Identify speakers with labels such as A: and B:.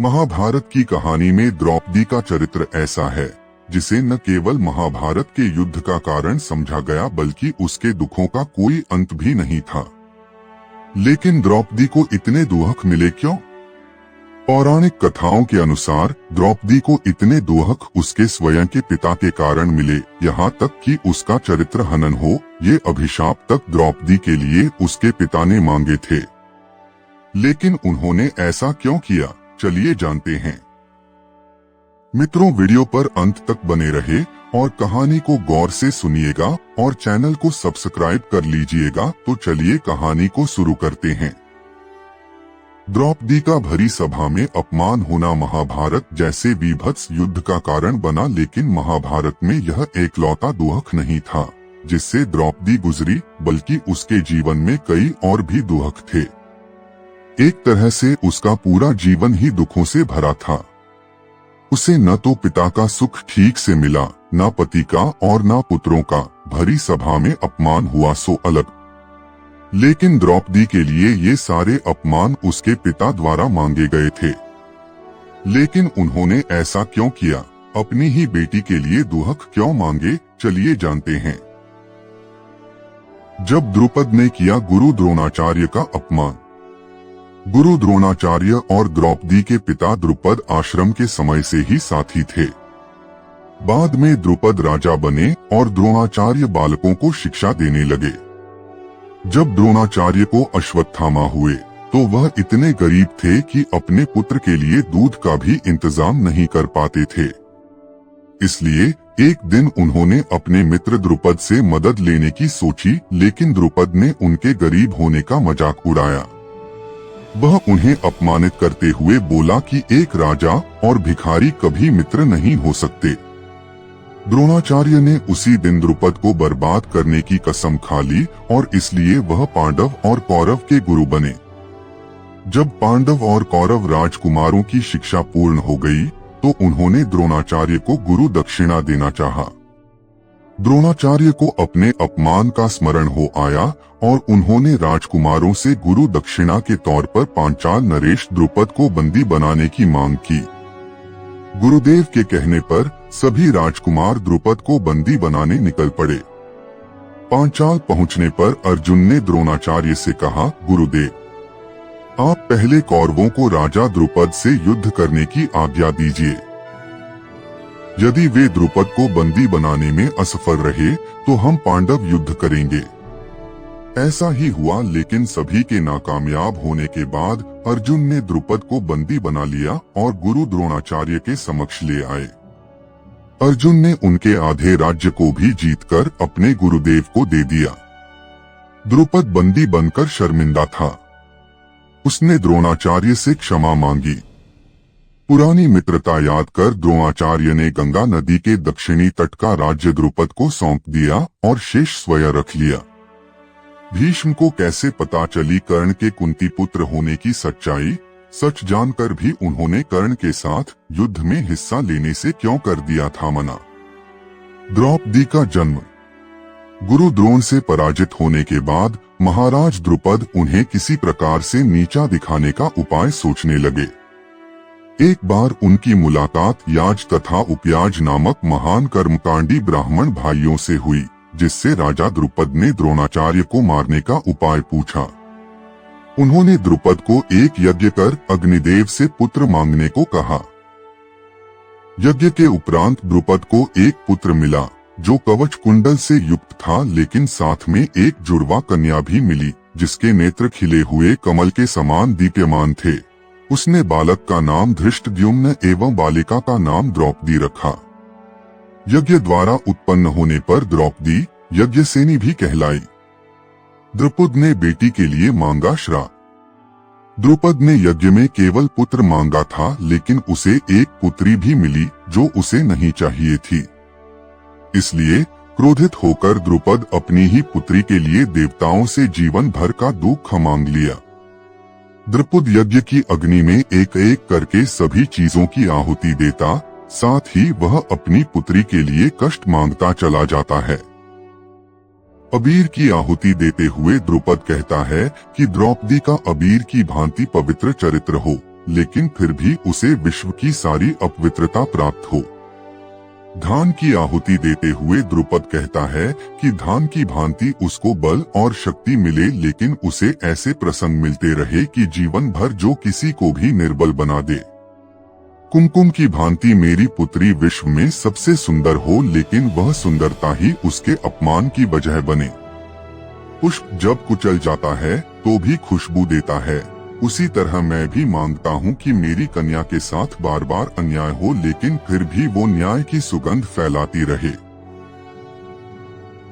A: महाभारत की कहानी में द्रौपदी का चरित्र ऐसा है जिसे न केवल महाभारत के युद्ध का कारण समझा गया बल्कि उसके दुखों का कोई अंत भी नहीं था। लेकिन द्रौपदी को इतने दुख मिले क्यों? पौराणिक कथाओं के अनुसार द्रौपदी को इतने दुख उसके स्वयं के पिता के कारण मिले, यहाँ तक कि उसका चरित्र हनन हो, ये अभिशाप तक द्रौपदी के लिए उसके पिता ने मांगे थे। लेकिन उन्होंने ऐसा क्यों किया, चलिए जानते हैं। मित्रों, वीडियो पर अंत तक बने रहे और कहानी को गौर से सुनिएगा और चैनल को सब्सक्राइब कर लीजिएगा। तो चलिए कहानी को शुरू करते हैं। द्रौपदी का भरी सभा में अपमान होना महाभारत जैसे बीभत्स युद्ध का कारण बना, लेकिन महाभारत में यह एकलौता दुख नहीं था जिससे द्रौपदी गुजरी, बल्कि उसके जीवन में कई और भी दुख थे। एक तरह से उसका पूरा जीवन ही दुखों से भरा था। उसे न तो पिता का सुख ठीक से मिला, न पति का और न पुत्रों का। भरी सभा में अपमान हुआ सो अलग, लेकिन द्रौपदी के लिए ये सारे अपमान उसके पिता द्वारा मांगे गए थे। लेकिन उन्होंने ऐसा क्यों किया? अपनी ही बेटी के लिए दुख क्यों मांगे? चलिए जानते हैं। जब द्रुपद ने किया गुरु द्रोणाचार्य का अपमान। गुरु द्रोणाचार्य और द्रौपदी के पिता द्रुपद आश्रम के समय से ही साथी थे। बाद में द्रुपद राजा बने और द्रोणाचार्य बालकों को शिक्षा देने लगे। जब द्रोणाचार्य को अश्वत्थामा हुए तो वह इतने गरीब थे कि अपने पुत्र के लिए दूध का भी इंतजाम नहीं कर पाते थे। इसलिए एक दिन उन्होंने अपने मित्र द्रुपद से मदद लेने की सोची, लेकिन द्रुपद ने उनके गरीब होने का मजाक उड़ाया। वह उन्हें अपमानित करते हुए बोला कि एक राजा और भिखारी कभी मित्र नहीं हो सकते। द्रोणाचार्य ने उसी दिन द्रुपद को बर्बाद करने की कसम खा ली और इसलिए वह पांडव और कौरव के गुरु बने। जब पांडव और कौरव राजकुमारों की शिक्षा पूर्ण हो गई तो उन्होंने द्रोणाचार्य को गुरु दक्षिणा देना चाहा। द्रोणाचार्य को अपने अपमान का स्मरण हो आया और उन्होंने राजकुमारों से गुरु दक्षिणा के तौर पर पांचाल नरेश द्रुपद को बंदी बनाने की मांग की। गुरुदेव के कहने पर सभी राजकुमार द्रुपद को बंदी बनाने निकल पड़े। पांचाल पहुंचने पर अर्जुन ने द्रोणाचार्य से कहा, गुरुदेव, आप पहले कौरवों को राजा द्रुपद से युद्ध करने की आज्ञा दीजिए। यदि वे द्रुपद को बंदी बनाने में असफल रहे तो हम पांडव युद्ध करेंगे। ऐसा ही हुआ, लेकिन सभी के नाकामयाब होने के बाद अर्जुन ने द्रुपद को बंदी बना लिया और गुरु द्रोणाचार्य के समक्ष ले आए। अर्जुन ने उनके आधे राज्य को भी जीतकर अपने गुरुदेव को दे दिया। द्रुपद बंदी बनकर शर्मिंदा था। उसने द्रोणाचार्य से क्षमा मांगी। पुरानी मित्रता याद कर द्रोणाचार्य ने गंगा नदी के दक्षिणी तट का राज्य द्रुपद को सौंप दिया और शेष स्वयं रख लिया। भीष्म को कैसे पता चली कर्ण के कुंती पुत्र होने की सच्चाई? सच जानकर भी उन्होंने कर्ण के साथ युद्ध में हिस्सा लेने से क्यों कर दिया था मना? द्रौपदी का जन्म। गुरु द्रोण से पराजित होने के बाद महाराज द्रुपद उन्हें किसी प्रकार से नीचा दिखाने का उपाय सोचने लगे। एक बार उनकी मुलाकात याज तथा उपयाज नामक महान कर्मकांडी ब्राह्मण भाइयों से हुई, जिससे राजा द्रुपद ने द्रोणाचार्य को मारने का उपाय पूछा। उन्होंने द्रुपद को एक यज्ञ कर अग्निदेव से पुत्र मांगने को कहा। यज्ञ के उपरांत द्रुपद को एक पुत्र मिला जो कवच कुंडल से युक्त था, लेकिन साथ में एक जुड़वा कन्या भी मिली जिसके नेत्र खिले हुए कमल के समान दीप्यमान थे। उसने बालक का नाम धृष्टद्युम्न एवं बालिका का नाम द्रौपदी रखा। यज्ञ द्वारा उत्पन्न होने पर द्रौपदी यज्ञसेनी भी कहलाई। द्रुपद ने बेटी के लिए मांगा श्राप। द्रुपद ने यज्ञ में केवल पुत्र मांगा था, लेकिन उसे एक पुत्री भी मिली जो उसे नहीं चाहिए थी। इसलिए क्रोधित होकर द्रुपद अपनी ही पुत्री के लिए देवताओं से जीवन भर का दुख मांग लिया। द्रुपद यज्ञ की अग्नि में एक एक करके सभी चीजों की आहुति देता, साथ ही वह अपनी पुत्री के लिए कष्ट मांगता चला जाता है। अबीर की आहुति देते हुए द्रुपद कहता है कि द्रौपदी का अबीर की भांति पवित्र चरित्र हो, लेकिन फिर भी उसे विश्व की सारी अपवित्रता प्राप्त हो। धान की आहुति देते हुए द्रुपद कहता है कि धान की भांति उसको बल और शक्ति मिले, लेकिन उसे ऐसे प्रसंग मिलते रहे कि जीवन भर जो किसी को भी निर्बल बना दे। कुमकुम की भांति मेरी पुत्री विश्व में सबसे सुंदर हो, लेकिन वह सुंदरता ही उसके अपमान की वजह बने। पुष्प जब कुचल जाता है तो भी खुशबू देता है, उसी तरह मैं भी मांगता हूँ कि मेरी कन्या के साथ बार बार अन्याय हो, लेकिन फिर भी वो न्याय की सुगंध फैलाती रहे।